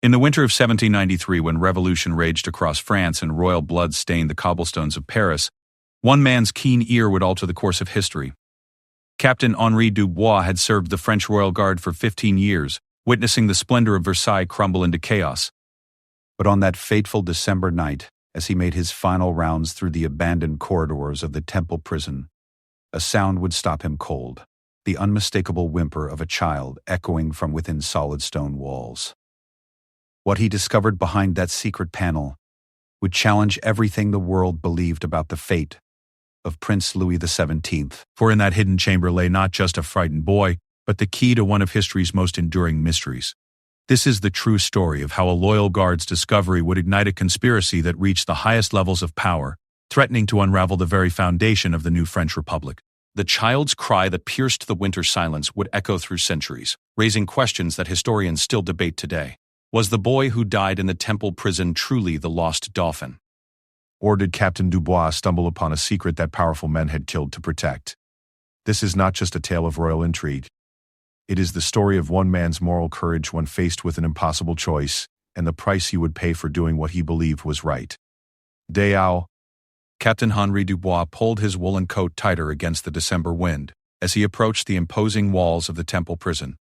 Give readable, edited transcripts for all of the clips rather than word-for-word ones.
In the winter of 1793, when revolution raged across France and royal blood stained the cobblestones of Paris, one man's keen ear would alter the course of history. Captain Henri Dubois had served the French Royal Guard for 15 years, witnessing the splendor of Versailles crumble into chaos. But on that fateful December night, as he made his final rounds through the abandoned corridors of the Temple prison, a sound would stop him cold, the unmistakable whimper of a child echoing from within solid stone walls. What he discovered behind that secret panel would challenge everything the world believed about the fate of Prince Louis XVII. For in that hidden chamber lay not just a frightened boy, but the key to one of history's most enduring mysteries. This is the true story of how a loyal guard's discovery would ignite a conspiracy that reached the highest levels of power, threatening to unravel the very foundation of the new French Republic. The child's cry that pierced the winter silence would echo through centuries, raising questions that historians still debate today. Was the boy who died in the Temple prison truly the lost Dauphin? Or did Captain Dubois stumble upon a secret that powerful men had killed to protect? This is not just a tale of royal intrigue. It is the story of one man's moral courage when faced with an impossible choice, and the price he would pay for doing what he believed was right. Dayao. Captain Henri Dubois pulled his woolen coat tighter against the December wind as he approached the imposing walls of the Temple prison.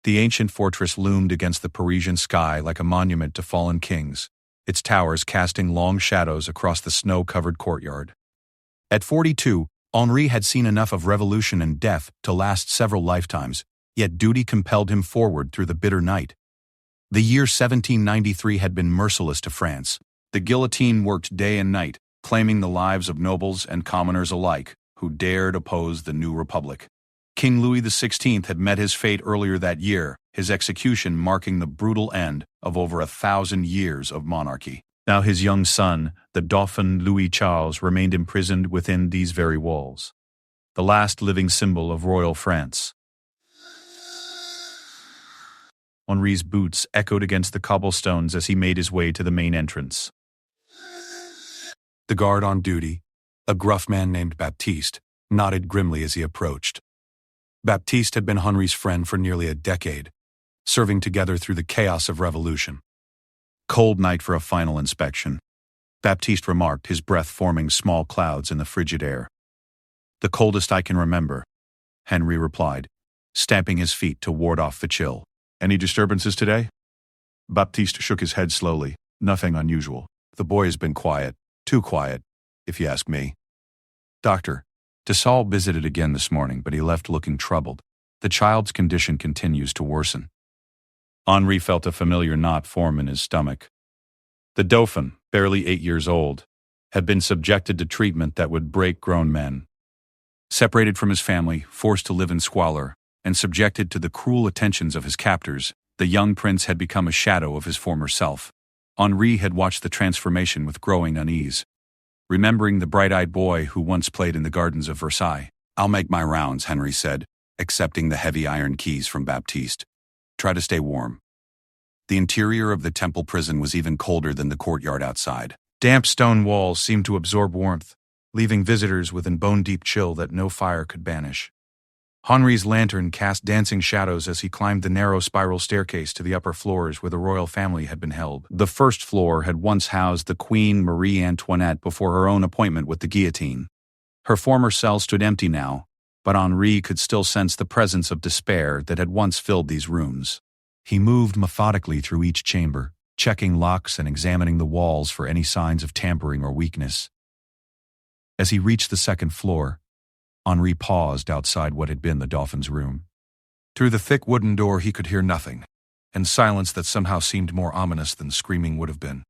The ancient fortress loomed against the Parisian sky like a monument to fallen kings, its towers casting long shadows across the snow-covered courtyard. At 42, Henri had seen enough of revolution and death to last several lifetimes, yet duty compelled him forward through the bitter night. The year 1793 had been merciless to France. The guillotine worked day and night, claiming the lives of nobles and commoners alike who dared oppose the new republic. King Louis XVI had met his fate earlier that year, his execution marking the brutal end of over 1,000 years of monarchy. Now his young son, the Dauphin Louis Charles, remained imprisoned within these very walls, the last living symbol of royal France. Henri's boots echoed against the cobblestones as he made his way to the main entrance. The guard on duty, a gruff man named Baptiste, nodded grimly as he approached. Baptiste had been Henri's friend for nearly a decade, serving together through the chaos of revolution. Cold night for a final inspection, Baptiste remarked, his breath forming small clouds in the frigid air. The coldest I can remember, Henri replied, stamping his feet to ward off the chill. Any disturbances today? Baptiste shook his head slowly. Nothing unusual. The boy has been quiet. Too quiet, if you ask me. Doctor, Desaulles visited again this morning, but he left looking troubled. The child's condition continues to worsen. Henri felt a familiar knot form in his stomach. The Dauphin, barely 8 years old, had been subjected to treatment that would break grown men. Separated from his family, forced to live in squalor, and subjected to the cruel attentions of his captors, the young prince had become a shadow of his former self. Henri had watched the transformation with growing unease, remembering the bright-eyed boy who once played in the gardens of Versailles. I'll make my rounds, Henri said, accepting the heavy iron keys from Baptiste. Try to stay warm. The interior of the Temple prison was even colder than the courtyard outside. Damp stone walls seemed to absorb warmth, leaving visitors with an bone-deep chill that no fire could banish. Henri's lantern cast dancing shadows as he climbed the narrow spiral staircase to the upper floors where the royal family had been held. The first floor had once housed the Queen Marie Antoinette before her own appointment with the guillotine. Her former cell stood empty now, but Henri could still sense the presence of despair that had once filled these rooms. He moved methodically through each chamber, checking locks and examining the walls for any signs of tampering or weakness. As he reached the second floor, Henri paused outside what had been the Dauphin's room. Through the thick wooden door he could hear nothing, and silence that somehow seemed more ominous than screaming would have been.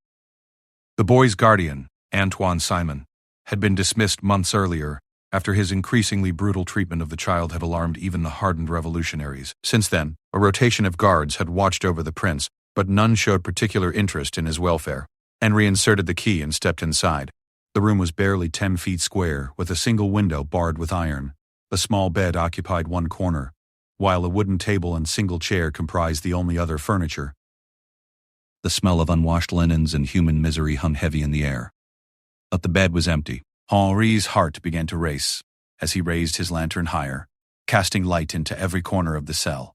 The boy's guardian, Antoine Simon, had been dismissed months earlier after his increasingly brutal treatment of the child had alarmed even the hardened revolutionaries. Since then, a rotation of guards had watched over the prince, but none showed particular interest in his welfare. Henri inserted the key and stepped inside. The room was barely 10 feet square, with a single window barred with iron. A small bed occupied one corner, while a wooden table and single chair comprised the only other furniture. The smell of unwashed linens and human misery hung heavy in the air. But the bed was empty. Henri's heart began to race as he raised his lantern higher, casting light into every corner of the cell.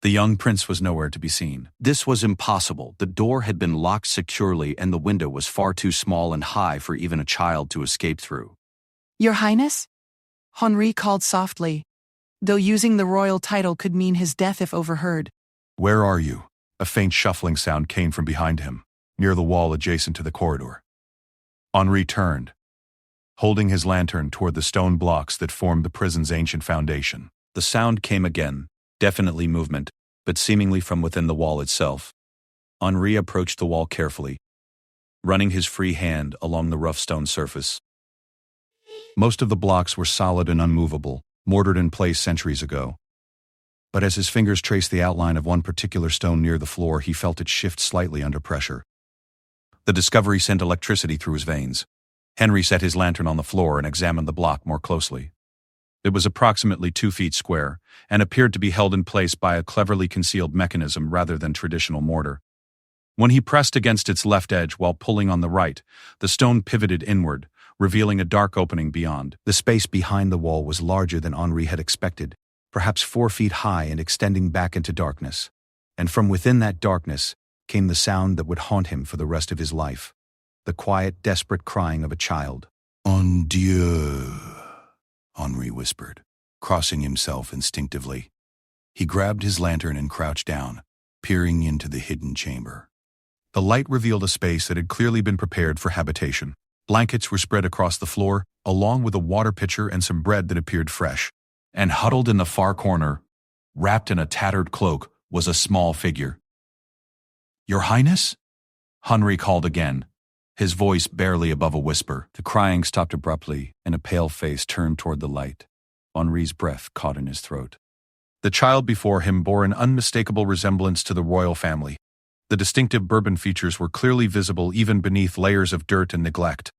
The young prince was nowhere to be seen. This was impossible. The door had been locked securely and the window was far too small and high for even a child to escape through. Your Highness? Henri called softly, though using the royal title could mean his death if overheard. Where are you? A faint shuffling sound came from behind him, near the wall adjacent to the corridor. Henri turned, holding his lantern toward the stone blocks that formed the prison's ancient foundation. The sound came again, definitely movement, but seemingly from within the wall itself. Henri approached the wall carefully, running his free hand along the rough stone surface. Most of the blocks were solid and unmovable, mortared in place centuries ago. But as his fingers traced the outline of one particular stone near the floor, he felt it shift slightly under pressure. The discovery sent electricity through his veins. Henry set his lantern on the floor and examined the block more closely. It was approximately 2 feet square, and appeared to be held in place by a cleverly concealed mechanism rather than traditional mortar. When he pressed against its left edge while pulling on the right, the stone pivoted inward, revealing a dark opening beyond. The space behind the wall was larger than Henri had expected, perhaps 4 feet high and extending back into darkness. And from within that darkness came the sound that would haunt him for the rest of his life. The quiet, desperate crying of a child. "Mon Dieu," Henri whispered, crossing himself instinctively. He grabbed his lantern and crouched down, peering into the hidden chamber. The light revealed a space that had clearly been prepared for habitation. Blankets were spread across the floor, along with a water pitcher and some bread that appeared fresh. And huddled in the far corner, wrapped in a tattered cloak, was a small figure. "Your Highness?" Henri called again, his voice barely above a whisper. The crying stopped abruptly, and a pale face turned toward the light. Henri's breath caught in his throat. The child before him bore an unmistakable resemblance to the royal family. The distinctive Bourbon features were clearly visible even beneath layers of dirt and neglect.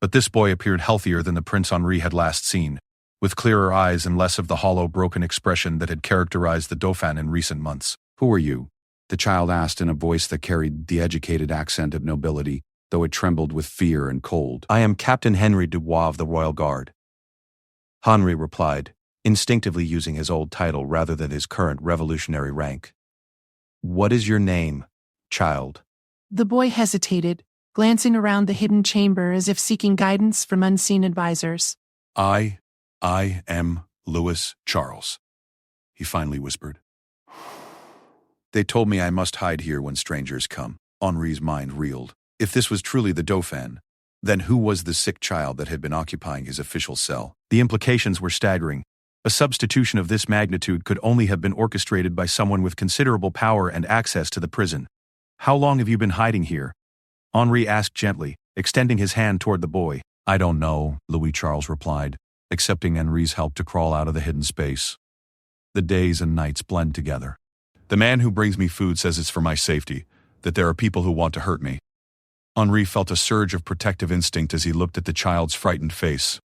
But this boy appeared healthier than the Prince Henri had last seen, with clearer eyes and less of the hollow, broken expression that had characterized the Dauphin in recent months. "Who are you?" the child asked in a voice that carried the educated accent of nobility, though it trembled with fear and cold. "I am Captain Henry Dubois of the Royal Guard," Henri replied, instinctively using his old title rather than his current revolutionary rank. "What is your name, child?" The boy hesitated, glancing around the hidden chamber as if seeking guidance from unseen advisors. I am Louis Charles," he finally whispered. "They told me I must hide here when strangers come." Henri's mind reeled. If this was truly the Dauphin, then who was the sick child that had been occupying his official cell? The implications were staggering. A substitution of this magnitude could only have been orchestrated by someone with considerable power and access to the prison. "How long have you been hiding here?" Henri asked gently, extending his hand toward the boy. "I don't know," Louis Charles replied, accepting Henri's help to crawl out of the hidden space. "The days and nights blend together. The man who brings me food says it's for my safety, that there are people who want to hurt me." Henri felt a surge of protective instinct as he looked at the child's frightened face.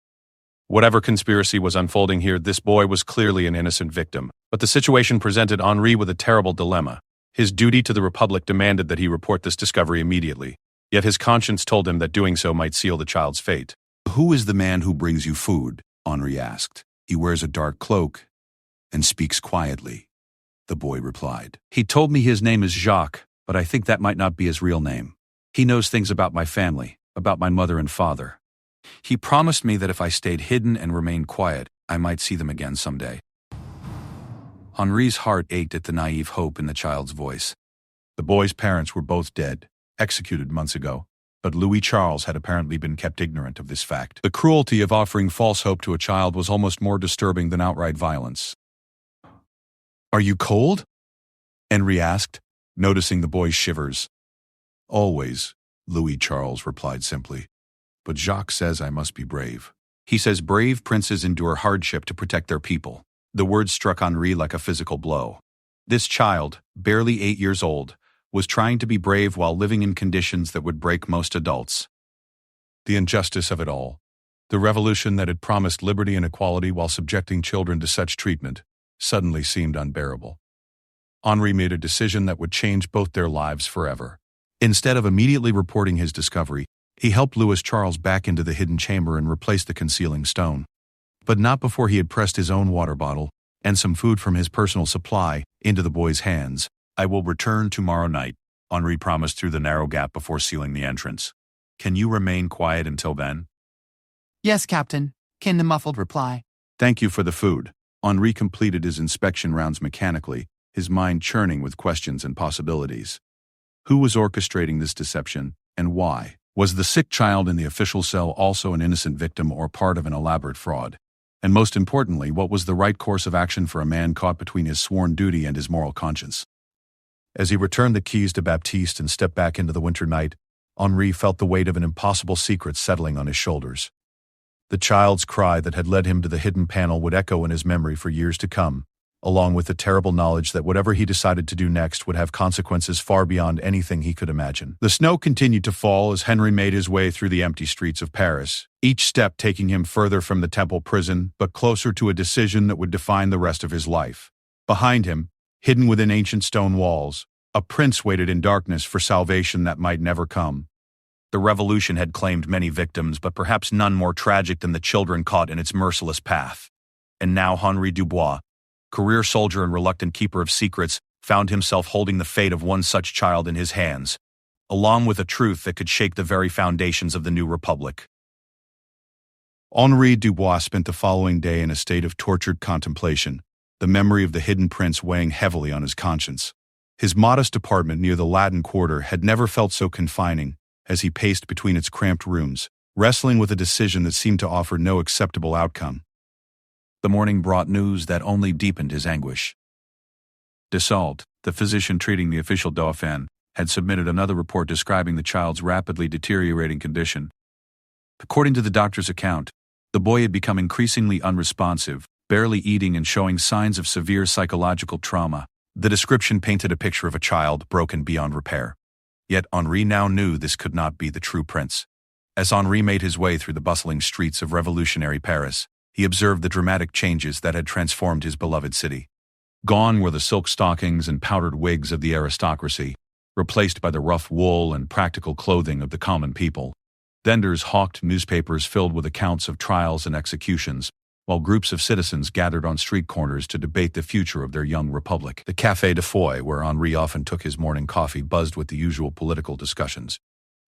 Whatever conspiracy was unfolding here, this boy was clearly an innocent victim. But the situation presented Henri with a terrible dilemma. His duty to the Republic demanded that he report this discovery immediately. Yet his conscience told him that doing so might seal the child's fate. "Who is the man who brings you food?" Henri asked. "He wears a dark cloak and speaks quietly," the boy replied. "He told me his name is Jacques, but I think that might not be his real name. He knows things about my family, about my mother and father. He promised me that if I stayed hidden and remained quiet, I might see them again someday." Henri's heart ached at the naive hope in the child's voice. The boy's parents were both dead, executed months ago, but Louis Charles had apparently been kept ignorant of this fact. The cruelty of offering false hope to a child was almost more disturbing than outright violence. "Are you cold?" Henri asked, noticing the boy's shivers. "Always," Louis Charles replied simply. "But Jacques says I must be brave. He says brave princes endure hardship to protect their people." The words struck Henri like a physical blow. This child, barely 8 years old, was trying to be brave while living in conditions that would break most adults. The injustice of it all, the revolution that had promised liberty and equality while subjecting children to such treatment, suddenly seemed unbearable. Henri made a decision that would change both their lives forever. Instead of immediately reporting his discovery, he helped Louis Charles back into the hidden chamber and replaced the concealing stone. But not before he had pressed his own water bottle, and some food from his personal supply into the boy's hands. "I will return tomorrow night," Henri promised through the narrow gap before sealing the entrance. "Can you remain quiet until then?" Yes, Captain, came the muffled reply. "Thank you for the food." Henri completed his inspection rounds mechanically, his mind churning with questions and possibilities. Who was orchestrating this deception, and why? Was the sick child in the official cell also an innocent victim or part of an elaborate fraud? And most importantly, what was the right course of action for a man caught between his sworn duty and his moral conscience? As he returned the keys to Baptiste and stepped back into the winter night, Henri felt the weight of an impossible secret settling on his shoulders. The child's cry that had led him to the hidden panel would echo in his memory for years to come, along with the terrible knowledge that whatever he decided to do next would have consequences far beyond anything he could imagine. The snow continued to fall as Henri made his way through the empty streets of Paris, each step taking him further from the Temple prison, but closer to a decision that would define the rest of his life. Behind him, hidden within ancient stone walls, a prince waited in darkness for salvation that might never come. The revolution had claimed many victims, but perhaps none more tragic than the children caught in its merciless path. And now Henri Dubois, career soldier and reluctant keeper of secrets, found himself holding the fate of one such child in his hands, along with a truth that could shake the very foundations of the new republic. Henri Dubois spent the following day in a state of tortured contemplation, the memory of the hidden prince weighing heavily on his conscience. His modest apartment near the Latin Quarter had never felt so confining as he paced between its cramped rooms, wrestling with a decision that seemed to offer no acceptable outcome. The morning brought news that only deepened his anguish. Desault, the physician treating the official Dauphin, had submitted another report describing the child's rapidly deteriorating condition. According to the doctor's account, the boy had become increasingly unresponsive, barely eating and showing signs of severe psychological trauma. The description painted a picture of a child broken beyond repair. Yet Henri now knew this could not be the true prince. As Henri made his way through the bustling streets of revolutionary Paris, he observed the dramatic changes that had transformed his beloved city. Gone were the silk stockings and powdered wigs of the aristocracy, replaced by the rough wool and practical clothing of the common people. Vendors hawked newspapers filled with accounts of trials and executions, while groups of citizens gathered on street corners to debate the future of their young republic. The Café de Foy, where Henri often took his morning coffee, buzzed with the usual political discussions.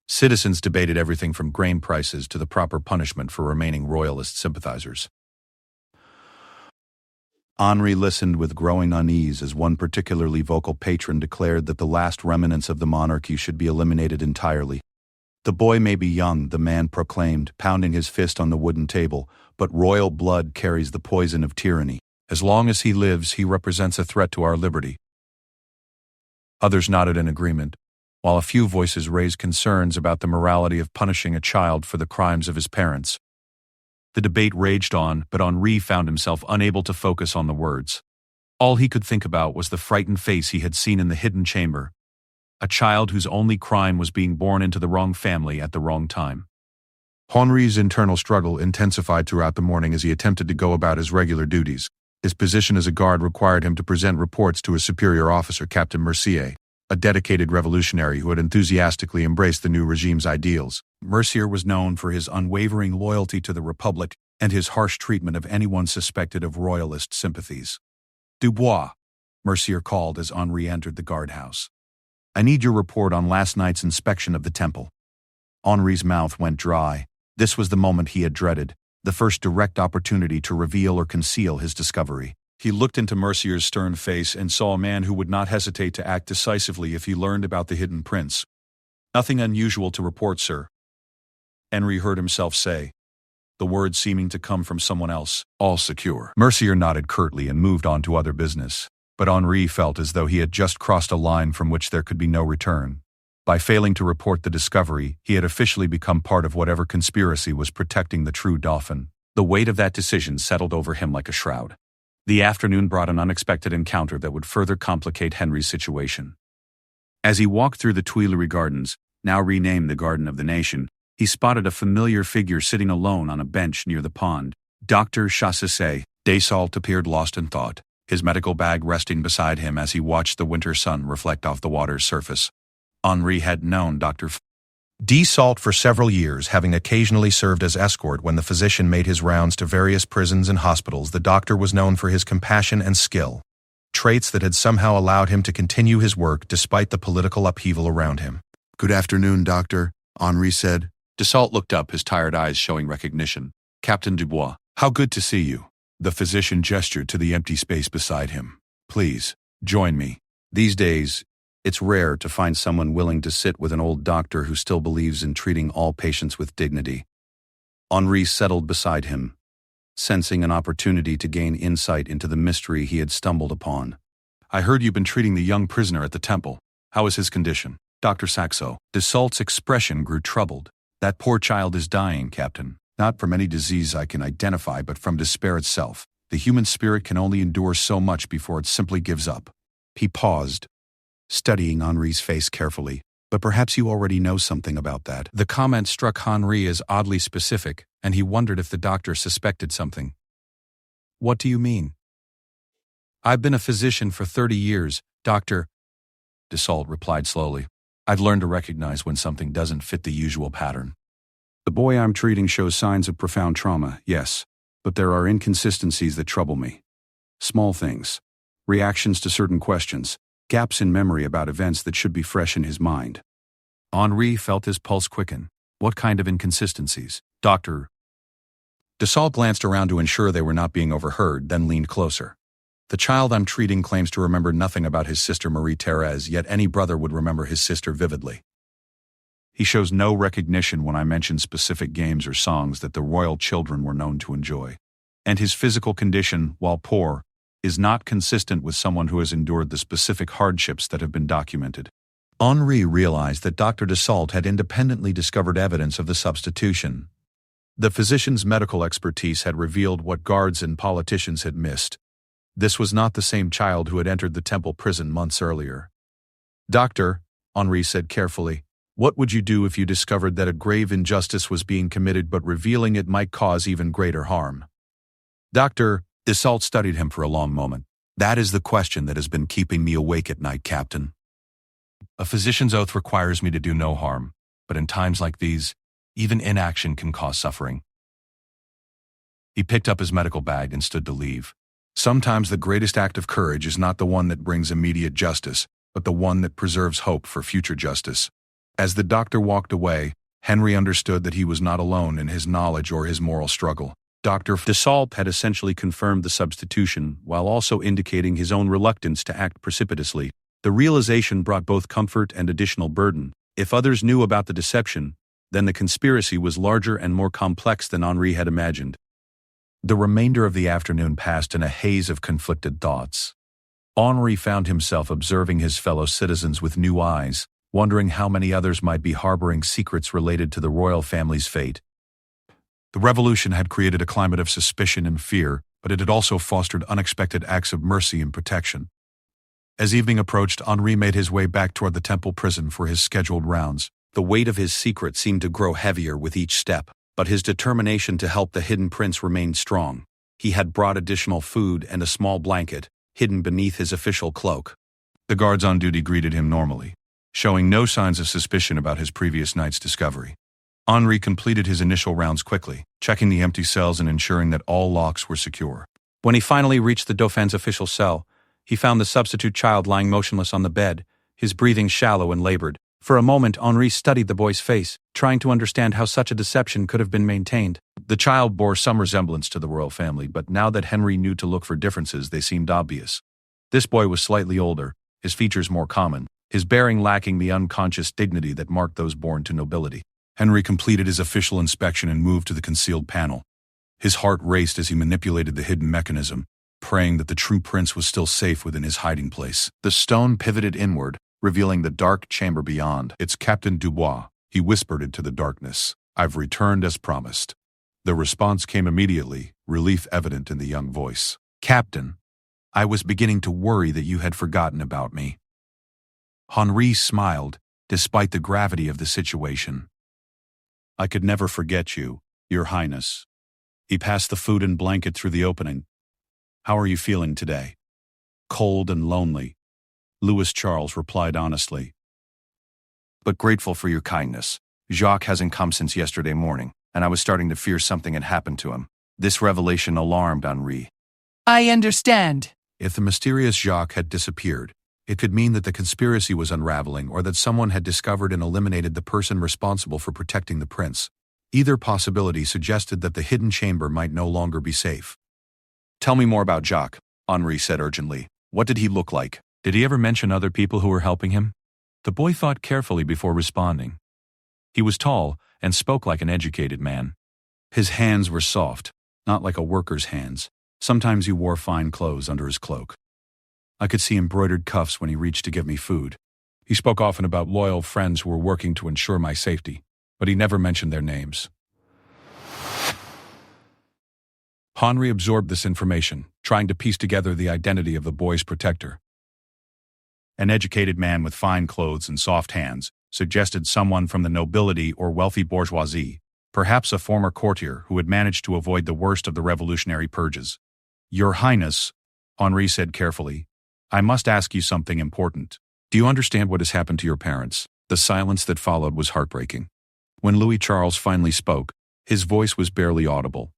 Citizens debated everything from grain prices to the proper punishment for remaining royalist sympathizers. Henri listened with growing unease as one particularly vocal patron declared that the last remnants of the monarchy should be eliminated entirely. "The boy may be young," the man proclaimed, pounding his fist on the wooden table, "but royal blood carries the poison of tyranny. As long as he lives, he represents a threat to our liberty." Others nodded in agreement, while a few voices raised concerns about the morality of punishing a child for the crimes of his parents. The debate raged on, but Henri found himself unable to focus on the words. All he could think about was the frightened face he had seen in the hidden chamber. A child whose only crime was being born into the wrong family at the wrong time. Henri's internal struggle intensified throughout the morning as he attempted to go about his regular duties. His position as a guard required him to present reports to his superior officer, Captain Mercier, a dedicated revolutionary who had enthusiastically embraced the new regime's ideals. Mercier was known for his unwavering loyalty to the Republic and his harsh treatment of anyone suspected of royalist sympathies. "Dubois," Mercier called as Henri entered the guardhouse. "I need your report on last night's inspection of the temple." Henri's mouth went dry. This was the moment he had dreaded, the first direct opportunity to reveal or conceal his discovery. He looked into Mercier's stern face and saw a man who would not hesitate to act decisively if he learned about the hidden prince. "Nothing unusual to report, sir," Henri heard himself say, the words seeming to come from someone else. "All secure." Mercier nodded curtly and moved on to other business, but Henri felt as though he had just crossed a line from which there could be no return. By failing to report the discovery, he had officially become part of whatever conspiracy was protecting the true Dauphin. The weight of that decision settled over him like a shroud. The afternoon brought an unexpected encounter that would further complicate Henri's situation. As he walked through the Tuileries Gardens, now renamed the Garden of the Nation, he spotted a familiar figure sitting alone on a bench near the pond. Dr. Chassasse. Desault appeared lost in thought, his medical bag resting beside him as he watched the winter sun reflect off the water's surface. Henri had known Dr. Salt for several years, having occasionally served as escort when the physician made his rounds to various prisons and hospitals, the doctor was known for his compassion and skill, traits that had somehow allowed him to continue his work despite the political upheaval around him. "Good afternoon, Doctor," Henri said. Salt looked up, his tired eyes showing recognition. "Captain Dubois, how good to see you." The physician gestured to the empty space beside him. "Please, join me. These days, it's rare to find someone willing to sit with an old doctor who still believes in treating all patients with dignity." Henri settled beside him, sensing an opportunity to gain insight into the mystery he had stumbled upon. "I heard you've been treating the young prisoner at the temple. How is his condition?" Dr. Saxo. Salt's expression grew troubled. "That poor child is dying, Captain. Not from any disease I can identify, but from despair itself. The human spirit can only endure so much before it simply gives up." He paused, studying Henri's face carefully. "But perhaps you already know something about that." The comment struck Henri as oddly specific, and he wondered if the doctor suspected something. "What do you mean?" "I've been a physician for 30 years, Dr. Salt replied slowly. "I've learned to recognize when something doesn't fit the usual pattern. The boy I'm treating shows signs of profound trauma, yes, but there are inconsistencies that trouble me. Small things, reactions to certain questions, gaps in memory about events that should be fresh in his mind." Henri felt his pulse quicken. "What kind of inconsistencies, Doctor?" Salt glanced around to ensure they were not being overheard, then leaned closer. "The child I'm treating claims to remember nothing about his sister Marie-Thérèse, yet any brother would remember his sister vividly. He shows no recognition when I mention specific games or songs that the royal children were known to enjoy. And his physical condition, while poor, is not consistent with someone who has endured the specific hardships that have been documented." Henri realized that Dr. Salt had independently discovered evidence of the substitution. The physician's medical expertise had revealed what guards and politicians had missed. This was not the same child who had entered the temple prison months earlier. "Doctor," Henri said carefully, "what would you do if you discovered that a grave injustice was being committed but revealing it might cause even greater harm?" Dr. Salt studied him for a long moment. "That is the question that has been keeping me awake at night, Captain. A physician's oath requires me to do no harm, but in times like these, even inaction can cause suffering." He picked up his medical bag and stood to leave. "Sometimes the greatest act of courage is not the one that brings immediate justice, but the one that preserves hope for future justice." As the doctor walked away, Henri understood that he was not alone in his knowledge or his moral struggle. Dr. Salt had essentially confirmed the substitution while also indicating his own reluctance to act precipitously. The realization brought both comfort and additional burden. If others knew about the deception, then the conspiracy was larger and more complex than Henri had imagined. The remainder of the afternoon passed in a haze of conflicted thoughts. Henri found himself observing his fellow citizens with new eyes, wondering how many others might be harboring secrets related to the royal family's fate. The revolution had created a climate of suspicion and fear, but it had also fostered unexpected acts of mercy and protection. As evening approached, Henri made his way back toward the temple prison for his scheduled rounds. The weight of his secret seemed to grow heavier with each step, but his determination to help the hidden prince remained strong. He had brought additional food and a small blanket, hidden beneath his official cloak. The guards on duty greeted him normally, showing no signs of suspicion about his previous night's discovery. Henri completed his initial rounds quickly, checking the empty cells and ensuring that all locks were secure. When he finally reached the Dauphin's official cell, he found the substitute child lying motionless on the bed, his breathing shallow and labored. For a moment, Henri studied the boy's face, trying to understand how such a deception could have been maintained. The child bore some resemblance to the royal family, but now that Henri knew to look for differences, they seemed obvious. This boy was slightly older, his features more common, his bearing lacking the unconscious dignity that marked those born to nobility. Henri completed his official inspection and moved to the concealed panel. His heart raced as he manipulated the hidden mechanism, praying that the true prince was still safe within his hiding place. The stone pivoted inward, revealing the dark chamber beyond. "It's Captain Dubois," he whispered into the darkness. "I've returned as promised." The response came immediately, relief evident in the young voice. "Captain, I was beginning to worry that you had forgotten about me." Henri smiled, despite the gravity of the situation. "I could never forget you, Your Highness." He passed the food and blanket through the opening. "How are you feeling today?" "Cold and lonely," Louis Charles replied honestly. "But grateful for your kindness. Jacques hasn't come since yesterday morning, and I was starting to fear something had happened to him. This revelation alarmed Henri. I understand. If the mysterious Jacques had disappeared, it could mean that the conspiracy was unraveling or that someone had discovered and eliminated the person responsible for protecting the prince. Either possibility suggested that the hidden chamber might no longer be safe. Tell me more about Jacques, Henri said urgently. What did he look like? Did he ever mention other people who were helping him? The boy thought carefully before responding. He was tall and spoke like an educated man. His hands were soft, not like a worker's hands. Sometimes he wore fine clothes under his cloak. I could see embroidered cuffs when he reached to give me food. He spoke often about loyal friends who were working to ensure my safety, but he never mentioned their names. Henri absorbed this information, trying to piece together the identity of the boy's protector. An educated man with fine clothes and soft hands suggested someone from the nobility or wealthy bourgeoisie, perhaps a former courtier who had managed to avoid the worst of the revolutionary purges. Your Highness, Henri said carefully, I must ask you something important. Do you understand what has happened to your parents? The silence that followed was heartbreaking. When Louis Charles finally spoke, his voice was barely audible.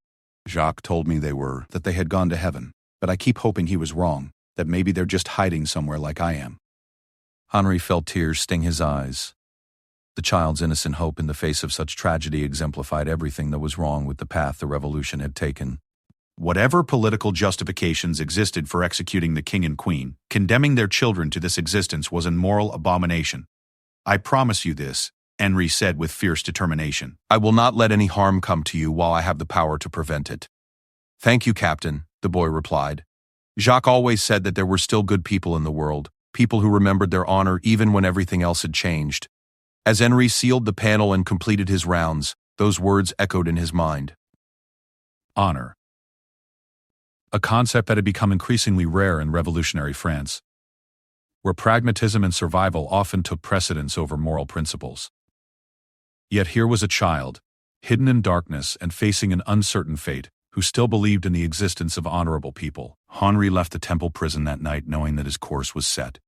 Jacques told me that they had gone to heaven, but I keep hoping he was wrong, that maybe they're just hiding somewhere like I am. Henri felt tears sting his eyes. The child's innocent hope in the face of such tragedy exemplified everything that was wrong with the path the revolution had taken. Whatever political justifications existed for executing the king and queen, condemning their children to this existence was an moral abomination. I promise you this, Henri said with fierce determination. I will not let any harm come to you while I have the power to prevent it. Thank you, Captain, the boy replied. Jacques always said that there were still good people in the world, people who remembered their honor even when everything else had changed. As Henri sealed the panel and completed his rounds, those words echoed in his mind. Honor. A concept that had become increasingly rare in revolutionary France, where pragmatism and survival often took precedence over moral principles. Yet here was a child, hidden in darkness and facing an uncertain fate, who still believed in the existence of honorable people. Henri left the temple prison that night knowing that his course was set.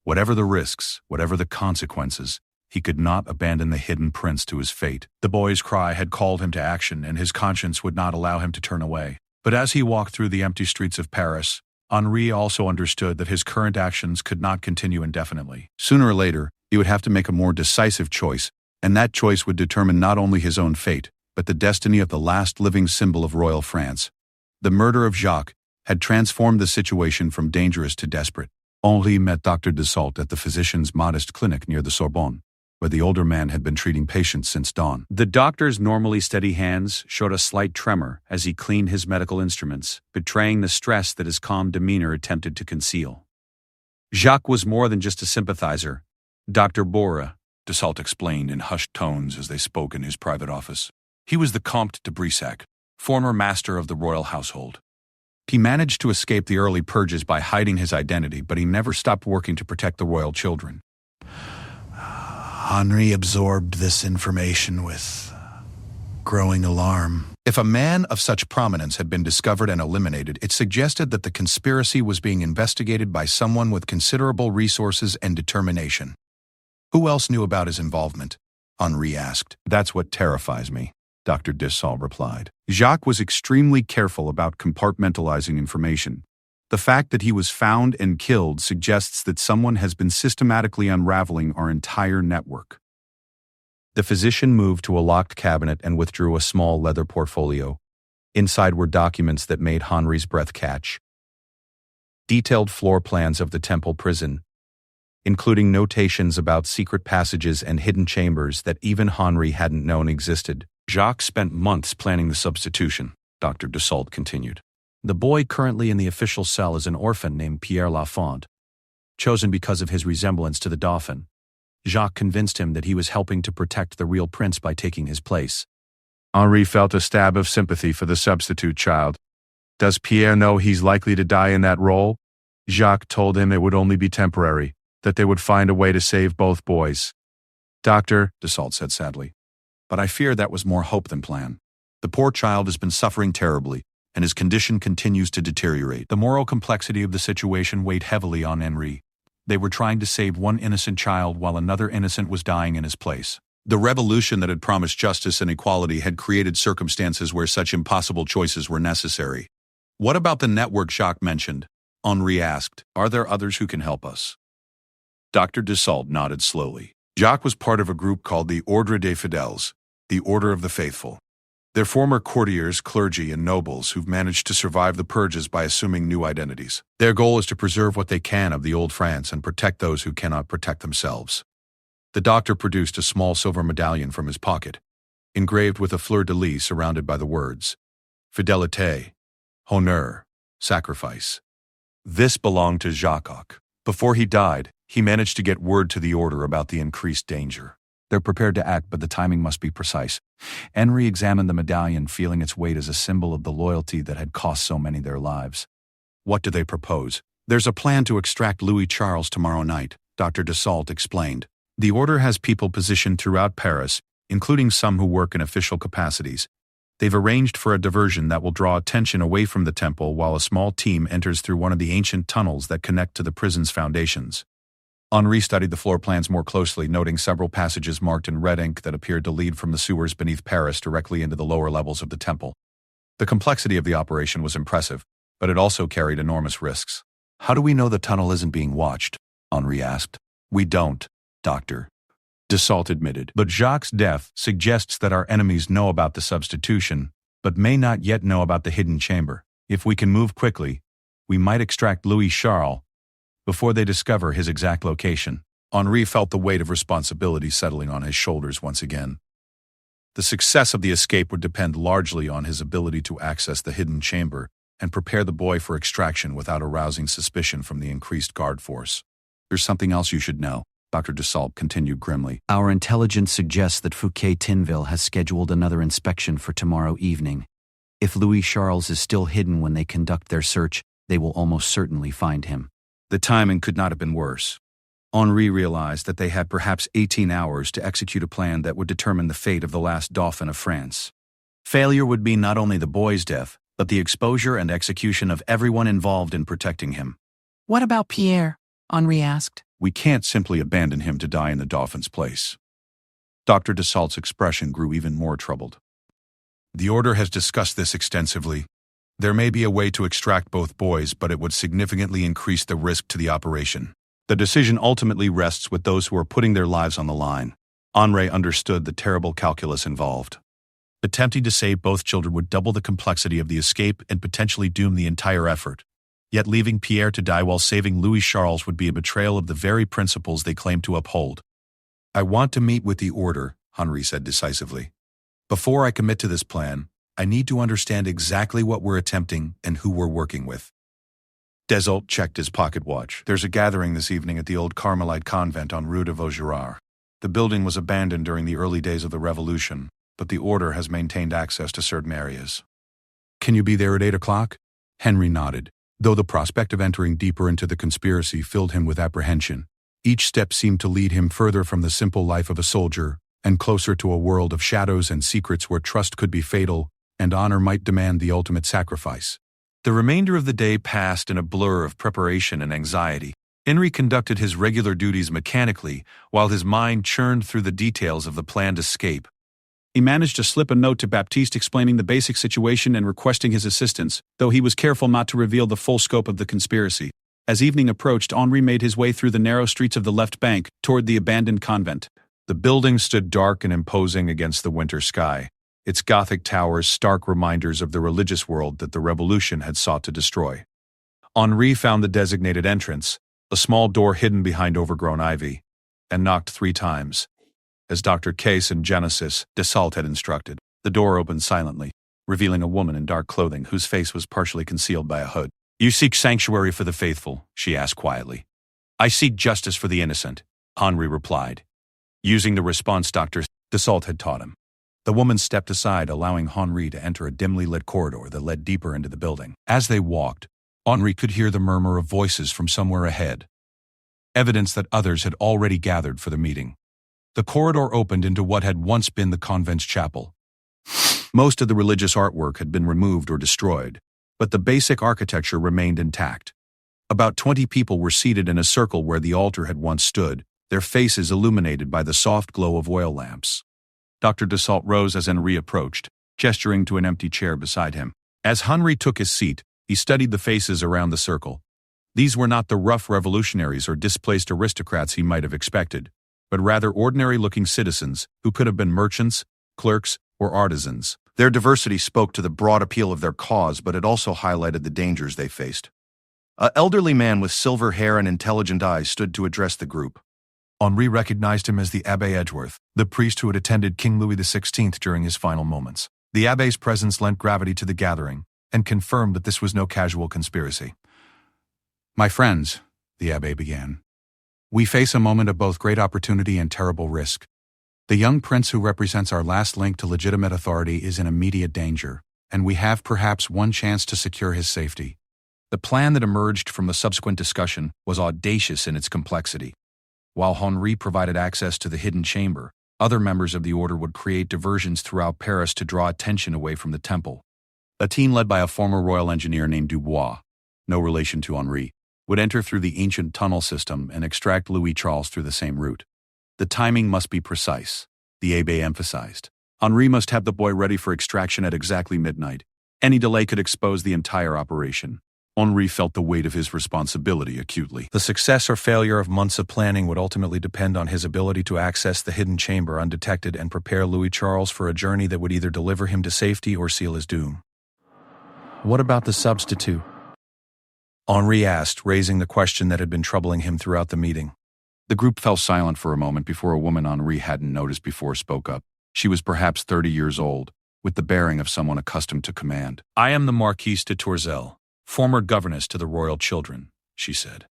Whatever the risks, whatever the consequences, he could not abandon the hidden prince to his fate. The boy's cry had called him to action, and his conscience would not allow him to turn away. But as he walked through the empty streets of Paris, Henri also understood that his current actions could not continue indefinitely. Sooner or later, he would have to make a more decisive choice, and that choice would determine not only his own fate, but the destiny of the last living symbol of royal France. The murder of Jacques had transformed the situation from dangerous to desperate. Henri met Dr. Desault at the physician's modest clinic near the Sorbonne, where the older man had been treating patients since dawn. The doctor's normally steady hands showed a slight tremor as he cleaned his medical instruments, betraying the stress that his calm demeanor attempted to conceal. Jacques was more than just a sympathizer. Dr. Bora, Desault explained in hushed tones as they spoke in his private office. He was the Comte de Brissac, former master of the royal household. He managed to escape the early purges by hiding his identity, but he never stopped working to protect the royal children. Henri absorbed this information with growing alarm. If a man of such prominence had been discovered and eliminated, it suggested that the conspiracy was being investigated by someone with considerable resources and determination. Who else knew about his involvement? Henri asked. That's what terrifies me, Dr. Desault replied. Jacques was extremely careful about compartmentalizing information. The fact that he was found and killed suggests that someone has been systematically unraveling our entire network. The physician moved to a locked cabinet and withdrew a small leather portfolio. Inside were documents that made Henri's breath catch. Detailed floor plans of the temple prison, including notations about secret passages and hidden chambers that even Henri hadn't known existed. Jacques spent months planning the substitution, Dr. Desault continued. The boy currently in the official cell is an orphan named Pierre Lafont, chosen because of his resemblance to the Dauphin. Jacques convinced him that he was helping to protect the real prince by taking his place. Henri felt a stab of sympathy for the substitute child. Does Pierre know he's likely to die in that role? Jacques told him it would only be temporary, that they would find a way to save both boys. Doctor, Desault said sadly, but I fear that was more hope than plan. The poor child has been suffering terribly, and his condition continues to deteriorate. The moral complexity of the situation weighed heavily on Henri. They were trying to save one innocent child while another innocent was dying in his place. The revolution that had promised justice and equality had created circumstances where such impossible choices were necessary. What about the network Jacques mentioned? Henri asked. Are there others who can help us? Dr. Desault nodded slowly. Jacques was part of a group called the Ordre des Fidèles, the Order of the Faithful. They're former courtiers, clergy, and nobles who've managed to survive the purges by assuming new identities. Their goal is to preserve what they can of the old France and protect those who cannot protect themselves. The doctor produced a small silver medallion from his pocket, engraved with a fleur-de-lis surrounded by the words, Fidélité, Honneur, Sacrifice. This belonged to Jacques. Before he died, he managed to get word to the order about the increased danger. They're prepared to act, but the timing must be precise. Henri examined the medallion, feeling its weight as a symbol of the loyalty that had cost so many their lives. What do they propose? There's a plan to extract Louis Charles tomorrow night, Dr. Desault explained. The order has people positioned throughout Paris, including some who work in official capacities. They've arranged for a diversion that will draw attention away from the temple while a small team enters through one of the ancient tunnels that connect to the prison's foundations. Henri studied the floor plans more closely, noting several passages marked in red ink that appeared to lead from the sewers beneath Paris directly into the lower levels of the temple. The complexity of the operation was impressive, but it also carried enormous risks. How do we know the tunnel isn't being watched? Henri asked. We don't, Doctor. Desault admitted. But Jacques' death suggests that our enemies know about the substitution, but may not yet know about the hidden chamber. If we can move quickly, we might extract Louis Charles before they discover his exact location. Henri felt the weight of responsibility settling on his shoulders once again. The success of the escape would depend largely on his ability to access the hidden chamber and prepare the boy for extraction without arousing suspicion from the increased guard force. There's something else you should know, Dr. Desault continued grimly. Our intelligence suggests that Fouquet Tinville has scheduled another inspection for tomorrow evening. If Louis Charles is still hidden when they conduct their search, they will almost certainly find him. The timing could not have been worse. Henri realized that they had perhaps 18 hours to execute a plan that would determine the fate of the last Dauphin of France. Failure would mean not only the boy's death, but the exposure and execution of everyone involved in protecting him. What about Pierre? Henri asked. We can't simply abandon him to die in the Dauphin's place. Dr. Desault's expression grew even more troubled. The Order has discussed this extensively. There may be a way to extract both boys, but it would significantly increase the risk to the operation. The decision ultimately rests with those who are putting their lives on the line. Henri understood the terrible calculus involved. Attempting to save both children would double the complexity of the escape and potentially doom the entire effort. Yet leaving Pierre to die while saving Louis Charles would be a betrayal of the very principles they claim to uphold. I want to meet with the Order, Henri said decisively. Before I commit to this plan, I need to understand exactly what we're attempting and who we're working with. Desault checked his pocket watch. There's a gathering this evening at the old Carmelite convent on Rue de Vaugirard. The building was abandoned during the early days of the Revolution, but the Order has maintained access to certain areas. Can you be there at 8 o'clock? Henri nodded. Though the prospect of entering deeper into the conspiracy filled him with apprehension, each step seemed to lead him further from the simple life of a soldier and closer to a world of shadows and secrets where trust could be fatal and honor might demand the ultimate sacrifice. The remainder of the day passed in a blur of preparation and anxiety. Henri conducted his regular duties mechanically while his mind churned through the details of the planned escape. He managed to slip a note to Baptiste explaining the basic situation and requesting his assistance, though he was careful not to reveal the full scope of the conspiracy. As evening approached, Henri made his way through the narrow streets of the left bank toward the abandoned convent. The building stood dark and imposing against the winter sky, its Gothic towers stark reminders of the religious world that the Revolution had sought to destroy. Henri found the designated entrance, a small door hidden behind overgrown ivy, and knocked 3 times. As Dr. Case and Genesis Desault had instructed, the door opened silently, revealing a woman in dark clothing whose face was partially concealed by a hood. You seek sanctuary for the faithful, she asked quietly. I seek justice for the innocent, Henri replied, using the response Dr. Desault had taught him. The woman stepped aside, allowing Henri to enter a dimly lit corridor that led deeper into the building. As they walked, Henri could hear the murmur of voices from somewhere ahead, evidence that others had already gathered for the meeting. The corridor opened into what had once been the convent's chapel. Most of the religious artwork had been removed or destroyed, but the basic architecture remained intact. About 20 people were seated in a circle where the altar had once stood, their faces illuminated by the soft glow of oil lamps. Dr. Dassault rose as Henri approached, gesturing to an empty chair beside him. As Henri took his seat, he studied the faces around the circle. These were not the rough revolutionaries or displaced aristocrats he might have expected, but rather ordinary-looking citizens who could have been merchants, clerks, or artisans. Their diversity spoke to the broad appeal of their cause, but it also highlighted the dangers they faced. An elderly man with silver hair and intelligent eyes stood to address the group. Henri recognized him as the Abbé Edgeworth, the priest who had attended King Louis XVI during his final moments. The abbé's presence lent gravity to the gathering and confirmed that this was no casual conspiracy. "My friends," the abbé began, "we face a moment of both great opportunity and terrible risk. The young prince who represents our last link to legitimate authority is in immediate danger, and we have perhaps one chance to secure his safety." The plan that emerged from the subsequent discussion was audacious in its complexity. While Henri provided access to the hidden chamber, other members of the order would create diversions throughout Paris to draw attention away from the temple. A team led by a former royal engineer named Dubois, no relation to Henri, would enter through the ancient tunnel system and extract Louis Charles through the same route. The timing must be precise, the abbé emphasized. Henri must have the boy ready for extraction at exactly midnight. Any delay could expose the entire operation. Henri felt the weight of his responsibility acutely. The success or failure of months of planning would ultimately depend on his ability to access the hidden chamber undetected and prepare Louis Charles for a journey that would either deliver him to safety or seal his doom. "What about the substitute?" Henri asked, raising the question that had been troubling him throughout the meeting. The group fell silent for a moment before a woman Henri hadn't noticed before spoke up. She was perhaps 30 years old, with the bearing of someone accustomed to command. "I am the Marquise de Tourzel, former governess to the royal children," she said.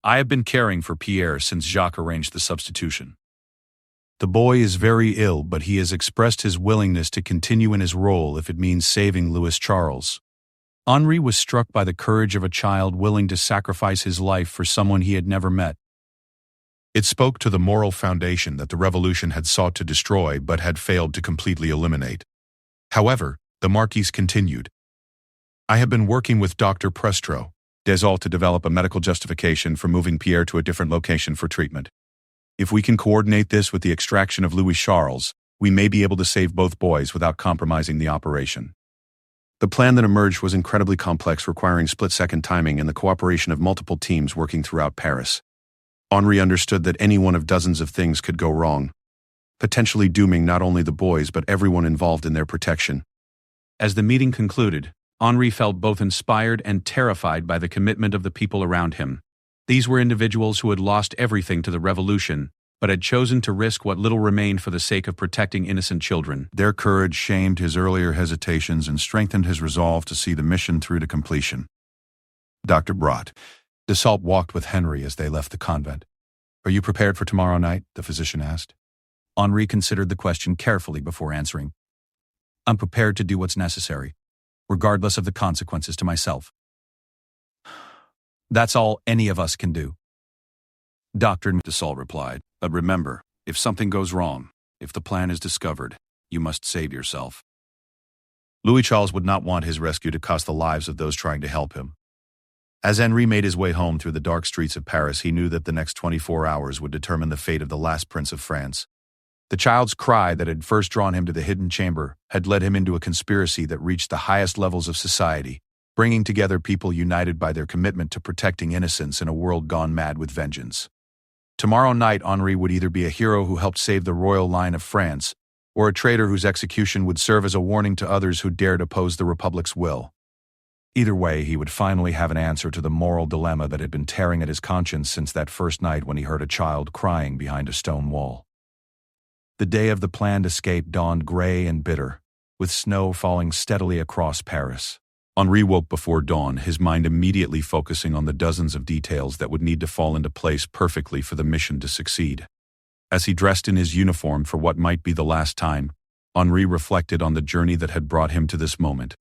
"I have been caring for Pierre since Jacques arranged the substitution. The boy is very ill, but he has expressed his willingness to continue in his role if it means saving Louis Charles." Henri was struck by the courage of a child willing to sacrifice his life for someone he had never met. It spoke to the moral foundation that the revolution had sought to destroy but had failed to completely eliminate. However, the Marquise continued, "I have been working with Dr. Prestro, Dassault to develop a medical justification for moving Pierre to a different location for treatment. If we can coordinate this with the extraction of Louis Charles, we may be able to save both boys without compromising the operation." The plan that emerged was incredibly complex, requiring split-second timing and the cooperation of multiple teams working throughout Paris. Henri understood that any one of dozens of things could go wrong, potentially dooming not only the boys but everyone involved in their protection. As the meeting concluded, Henri felt both inspired and terrified by the commitment of the people around him. These were individuals who had lost everything to the revolution, but had chosen to risk what little remained for the sake of protecting innocent children. Their courage shamed his earlier hesitations and strengthened his resolve to see the mission through to completion. Dr. Brat. Dassault walked with Henri as they left the convent. "Are you prepared for tomorrow night?" the physician asked. Henri considered the question carefully before answering. "I'm prepared to do what's necessary, regardless of the consequences to myself. That's all any of us can do." Dr. Dassault replied, "But remember, if something goes wrong, if the plan is discovered, you must save yourself." Louis Charles would not want his rescue to cost the lives of those trying to help him. As Henri made his way home through the dark streets of Paris, he knew that the next 24 hours would determine the fate of the last prince of France. The child's cry that had first drawn him to the hidden chamber had led him into a conspiracy that reached the highest levels of society, bringing together people united by their commitment to protecting innocence in a world gone mad with vengeance. Tomorrow night, Henri would either be a hero who helped save the royal line of France, or a traitor whose execution would serve as a warning to others who dared oppose the Republic's will. Either way, he would finally have an answer to the moral dilemma that had been tearing at his conscience since that first night when he heard a child crying behind a stone wall. The day of the planned escape dawned gray and bitter, with snow falling steadily across Paris. Henri woke before dawn, his mind immediately focusing on the dozens of details that would need to fall into place perfectly for the mission to succeed. As he dressed in his uniform for what might be the last time, Henri reflected on the journey that had brought him to this moment.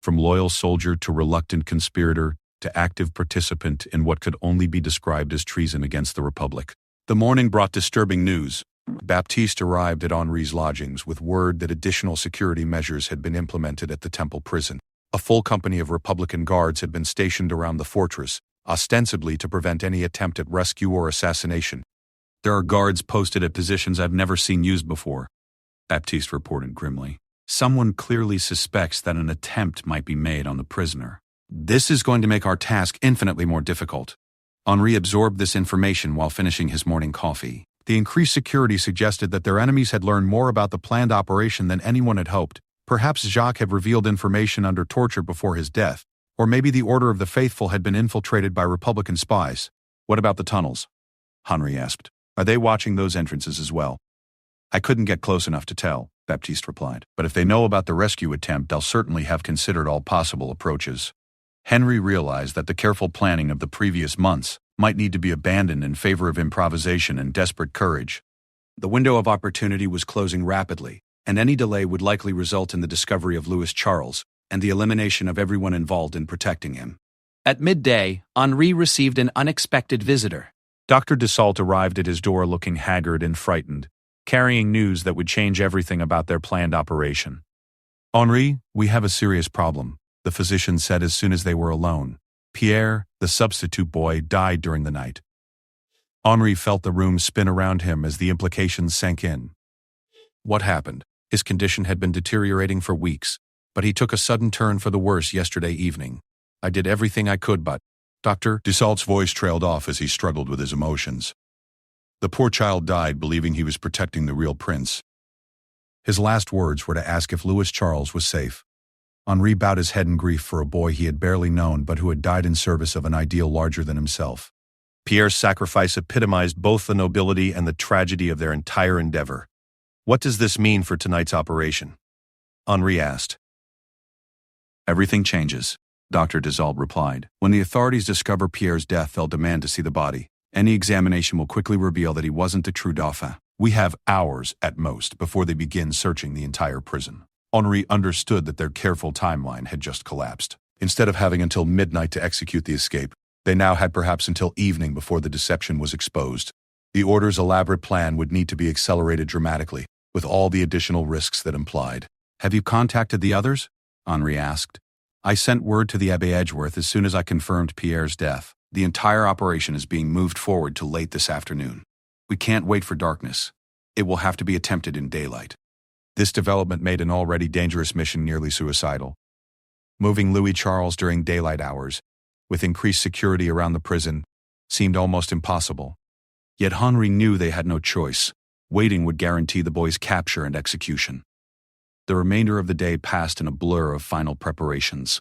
From loyal soldier to reluctant conspirator to active participant in what could only be described as treason against the Republic. The morning brought disturbing news. Baptiste arrived at Henri's lodgings with word that additional security measures had been implemented at the Temple prison. A full company of Republican guards had been stationed around the fortress, ostensibly to prevent any attempt at rescue or assassination. There are guards posted at positions I've never seen used before, Baptiste reported grimly. Someone clearly suspects that an attempt might be made on the prisoner. This is going to make our task infinitely more difficult. Henri absorbed this information while finishing his morning coffee. The increased security suggested that their enemies had learned more about the planned operation than anyone had hoped. Perhaps Jacques had revealed information under torture before his death, or maybe the Order of the Faithful had been infiltrated by Republican spies. What about the tunnels? Henri asked. Are they watching those entrances as well? I couldn't get close enough to tell, Baptiste replied. But if they know about the rescue attempt, they'll certainly have considered all possible approaches. Henri realized that the careful planning of the previous months might need to be abandoned in favor of improvisation and desperate courage. The window of opportunity was closing rapidly, and any delay would likely result in the discovery of Louis Charles and the elimination of everyone involved in protecting him. At midday, Henri received an unexpected visitor. Dr. Dassault arrived at his door looking haggard and frightened, carrying news that would change everything about their planned operation. Henri, we have a serious problem, the physician said as soon as they were alone. Pierre, the substitute boy, died during the night. Henri felt the room spin around him as the implications sank in. What happened? His condition had been deteriorating for weeks, but he took a sudden turn for the worse yesterday evening. I did everything I could, but... Dr. Dassault's voice trailed off as he struggled with his emotions. The poor child died believing he was protecting the real prince. His last words were to ask if Louis Charles was safe. Henri bowed his head in grief for a boy he had barely known but who had died in service of an ideal larger than himself. Pierre's sacrifice epitomized both the nobility and the tragedy of their entire endeavor. What does this mean for tonight's operation? Henri asked. Everything changes, Dr. Dassault replied. When the authorities discover Pierre's death, they'll demand to see the body. Any examination will quickly reveal that he wasn't the true Dauphin. We have hours at most before they begin searching the entire prison. Henri understood that their careful timeline had just collapsed. Instead of having until midnight to execute the escape, they now had perhaps until evening before the deception was exposed. The Order's elaborate plan would need to be accelerated dramatically, with all the additional risks that implied. Have you contacted the others? Henri asked. I sent word to the Abbé Edgeworth as soon as I confirmed Pierre's death. The entire operation is being moved forward to late this afternoon. We can't wait for darkness. It will have to be attempted in daylight. This development made an already dangerous mission nearly suicidal. Moving Louis Charles during daylight hours, with increased security around the prison, seemed almost impossible. Yet Henri knew they had no choice. Waiting would guarantee the boy's capture and execution. The remainder of the day passed in a blur of final preparations.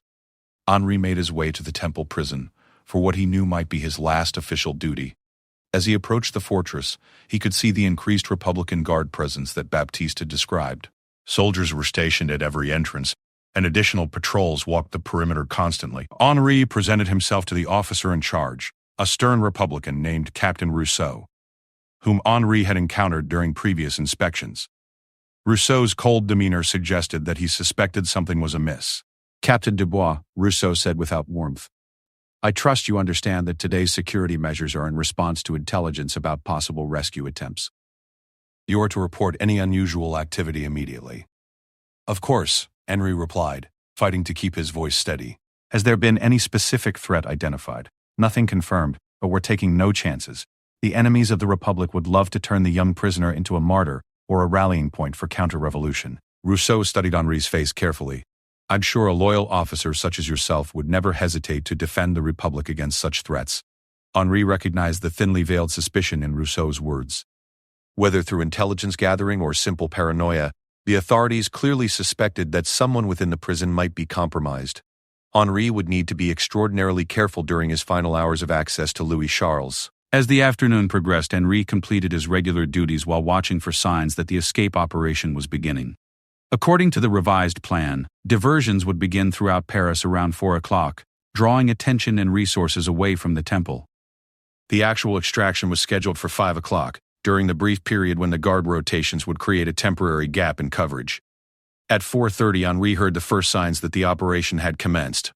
Henri made his way to the temple prison for what he knew might be his last official duty. As he approached the fortress, he could see the increased Republican guard presence that Baptiste had described. Soldiers were stationed at every entrance, and additional patrols walked the perimeter constantly. Henri presented himself to the officer in charge, a stern Republican named Captain Rousseau, whom Henri had encountered during previous inspections. Rousseau's cold demeanor suggested that he suspected something was amiss. Captain Dubois, Rousseau said without warmth. I trust you understand that today's security measures are in response to intelligence about possible rescue attempts. You are to report any unusual activity immediately. Of course, Henri replied, fighting to keep his voice steady. Has there been any specific threat identified? Nothing confirmed, but we're taking no chances. The enemies of the Republic would love to turn the young prisoner into a martyr or a rallying point for counter-revolution. Rousseau studied Henri's face carefully. I'm sure a loyal officer such as yourself would never hesitate to defend the Republic against such threats. Henri recognized the thinly veiled suspicion in Rousseau's words. Whether through intelligence gathering or simple paranoia, the authorities clearly suspected that someone within the prison might be compromised. Henri would need to be extraordinarily careful during his final hours of access to Louis Charles. As the afternoon progressed, Henri completed his regular duties while watching for signs that the escape operation was beginning. According to the revised plan, diversions would begin throughout Paris around 4 o'clock, drawing attention and resources away from the temple. The actual extraction was scheduled for 5 o'clock, during the brief period when the guard rotations would create a temporary gap in coverage. At 4:30, Henri heard the first signs that the operation had commenced.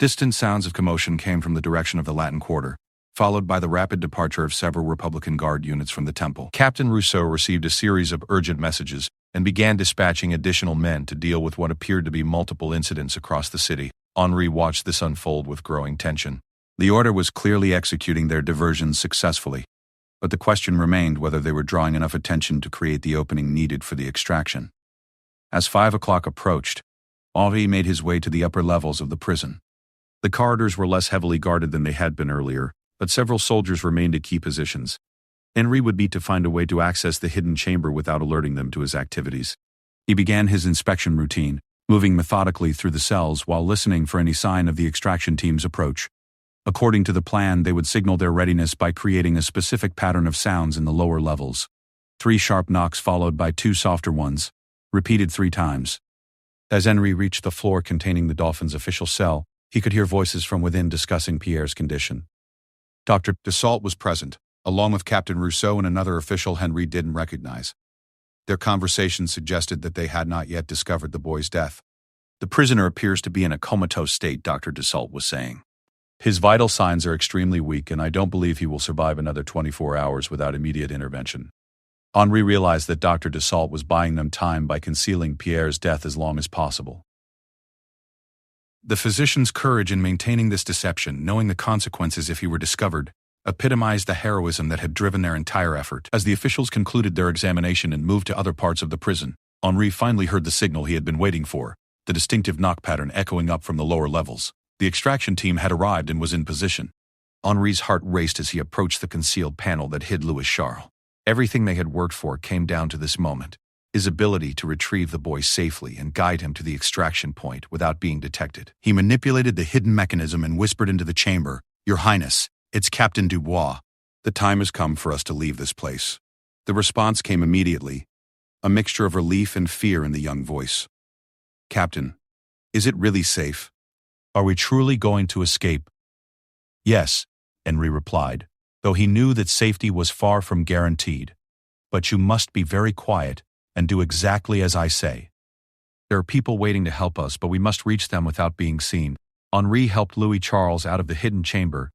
Distant sounds of commotion came from the direction of the Latin Quarter, followed by the rapid departure of several Republican Guard units from the temple. Captain Rousseau received a series of urgent messages and began dispatching additional men to deal with what appeared to be multiple incidents across the city. Henri watched this unfold with growing tension. The Order was clearly executing their diversions successfully. but the question remained whether they were drawing enough attention to create the opening needed for the extraction. As 5 o'clock approached, Henri made his way to the upper levels of the prison. The corridors were less heavily guarded than they had been earlier, but several soldiers remained at key positions. Henri would need to find a way to access the hidden chamber without alerting them to his activities. He began his inspection routine, moving methodically through the cells while listening for any sign of the extraction team's approach. According to the plan, they would signal their readiness by creating a specific pattern of sounds in the lower levels. 3 sharp knocks followed by 2 softer ones, repeated 3 times. As Henri reached the floor containing the Dolphin's official cell, he could hear voices from within discussing Pierre's condition. Dr. Dassault was present, along with Captain Rousseau and another official Henri didn't recognize. Their conversation suggested that they had not yet discovered the boy's death. The prisoner appears to be in a comatose state, Dr. Dassault was saying. His vital signs are extremely weak, and I don't believe he will survive another 24 hours without immediate intervention. Henri realized that Dr. Dassault was buying them time by concealing Pierre's death as long as possible. The physician's courage in maintaining this deception, knowing the consequences if he were discovered, epitomized the heroism that had driven their entire effort. As the officials concluded their examination and moved to other parts of the prison, Henri finally heard the signal he had been waiting for, the distinctive knock pattern echoing up from the lower levels. The extraction team had arrived and was in position. Henri's heart raced as he approached the concealed panel that hid Louis Charles. Everything they had worked for came down to this moment: his ability to retrieve the boy safely and guide him to the extraction point without being detected. He manipulated the hidden mechanism and whispered into the chamber, "Your Highness, it's Captain Dubois. The time has come for us to leave this place." The response came immediately, a mixture of relief and fear in the young voice. "Captain, is it really safe? Are we truly going to escape?" "Yes," Henri replied, though he knew that safety was far from guaranteed. "But you must be very quiet and do exactly as I say. There are people waiting to help us, but we must reach them without being seen." Henri helped Louis Charles out of the hidden chamber,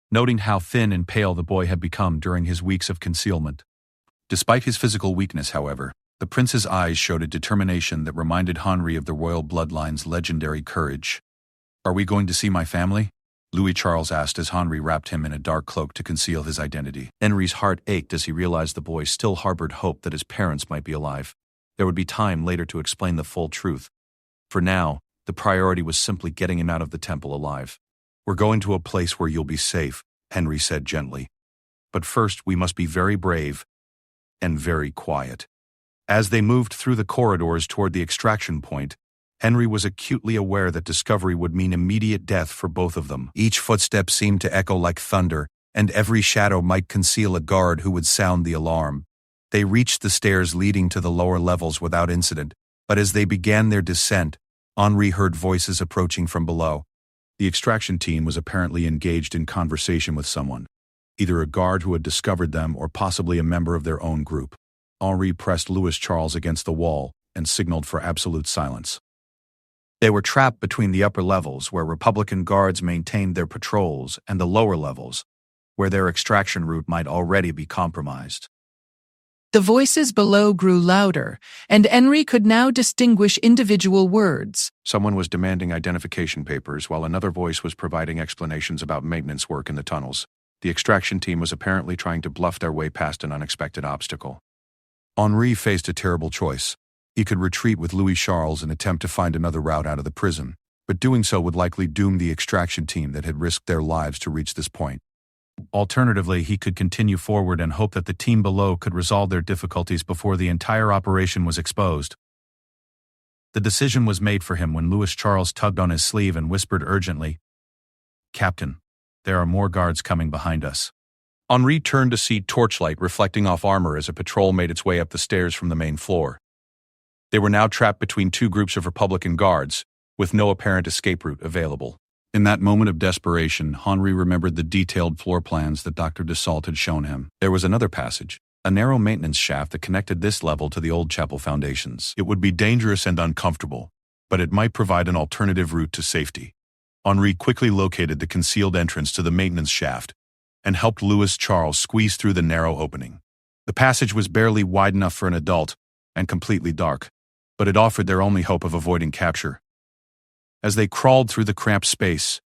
noting how thin and pale the boy had become during his weeks of concealment. Despite his physical weakness, however, the prince's eyes showed a determination that reminded Henri of the royal bloodline's legendary courage. "Are we going to see my family?" Louis Charles asked as Henri wrapped him in a dark cloak to conceal his identity. Henri's heart ached as he realized the boy still harbored hope that his parents might be alive. There would be time later to explain the full truth. For now, the priority was simply getting him out of the temple alive. "We're going to a place where you'll be safe," Henri said gently. "But first we must be very brave and very quiet." As they moved through the corridors toward the extraction point, Henri was acutely aware that discovery would mean immediate death for both of them. Each footstep seemed to echo like thunder, and every shadow might conceal a guard who would sound the alarm. They reached the stairs leading to the lower levels without incident, but as they began their descent, Henri heard voices approaching from below. The extraction team was apparently engaged in conversation with someone, either a guard who had discovered them or possibly a member of their own group. Henri pressed Louis Charles against the wall and signaled for absolute silence. They were trapped between the upper levels, where Republican guards maintained their patrols, and the lower levels, where their extraction route might already be compromised. The voices below grew louder, and Henri could now distinguish individual words. Someone was demanding identification papers, while another voice was providing explanations about maintenance work in the tunnels. The extraction team was apparently trying to bluff their way past an unexpected obstacle. Henri faced a terrible choice. He could retreat with Louis Charles and attempt to find another route out of the prison, but doing so would likely doom the extraction team that had risked their lives to reach this point. Alternatively, he could continue forward and hope that the team below could resolve their difficulties before the entire operation was exposed. The decision was made for him when Louis Charles tugged on his sleeve and whispered urgently, "Captain, there are more guards coming behind us." Henri turned to see torchlight reflecting off armor as a patrol made its way up the stairs from the main floor. They were now trapped between 2 groups of Republican guards, with no apparent escape route available. In that moment of desperation, Henri remembered the detailed floor plans that Dr. Dassault had shown him. There was another passage, a narrow maintenance shaft that connected this level to the old chapel foundations. It would be dangerous and uncomfortable, but it might provide an alternative route to safety. Henri quickly located the concealed entrance to the maintenance shaft and helped Louis Charles squeeze through the narrow opening. The passage was barely wide enough for an adult and completely dark, but it offered their only hope of avoiding capture. As they crawled through the cramped space,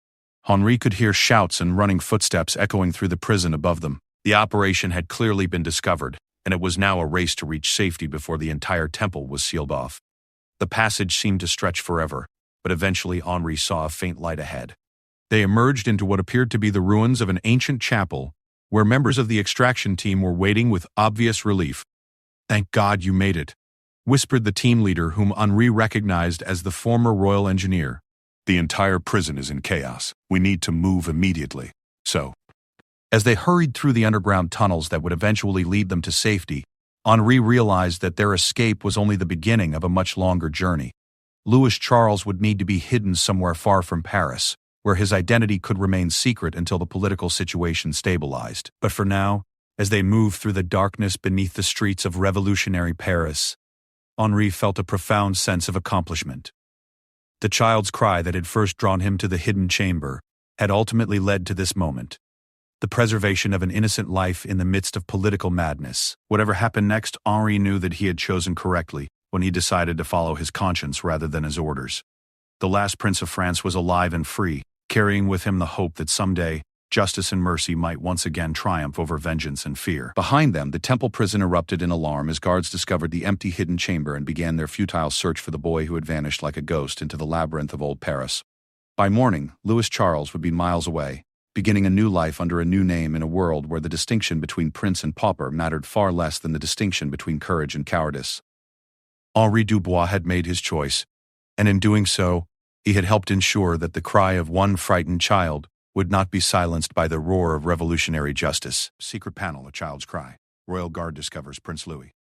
Henri could hear shouts and running footsteps echoing through the prison above them. The operation had clearly been discovered, and it was now a race to reach safety before the entire temple was sealed off. The passage seemed to stretch forever, but eventually Henri saw a faint light ahead. They emerged into what appeared to be the ruins of an ancient chapel, where members of the extraction team were waiting with obvious relief. "Thank God you made it," whispered the team leader, whom Henri recognized as the former royal engineer. "The entire prison is in chaos. We need to move immediately." So, as they hurried through the underground tunnels that would eventually lead them to safety, Henri realized that their escape was only the beginning of a much longer journey. Louis Charles would need to be hidden somewhere far from Paris, where his identity could remain secret until the political situation stabilized. But for now, as they moved through the darkness beneath the streets of revolutionary Paris, Henri felt a profound sense of accomplishment. The child's cry that had first drawn him to the hidden chamber had ultimately led to this moment. The preservation of an innocent life in the midst of political madness. Whatever happened next, Henri knew that he had chosen correctly when he decided to follow his conscience rather than his orders. The last Prince of France was alive and free, carrying with him the hope that someday, justice and mercy might once again triumph over vengeance and fear. Behind them, the temple prison erupted in alarm as guards discovered the empty hidden chamber and began their futile search for the boy who had vanished like a ghost into the labyrinth of old Paris. By morning, Louis Charles would be miles away, beginning a new life under a new name in a world where the distinction between prince and pauper mattered far less than the distinction between courage and cowardice. Henri Dubois had made his choice, and in doing so, he had helped ensure that the cry of one frightened child would not be silenced by the roar of revolutionary justice. Secret panel, a child's cry. Royal Guard discovers Prince Louis.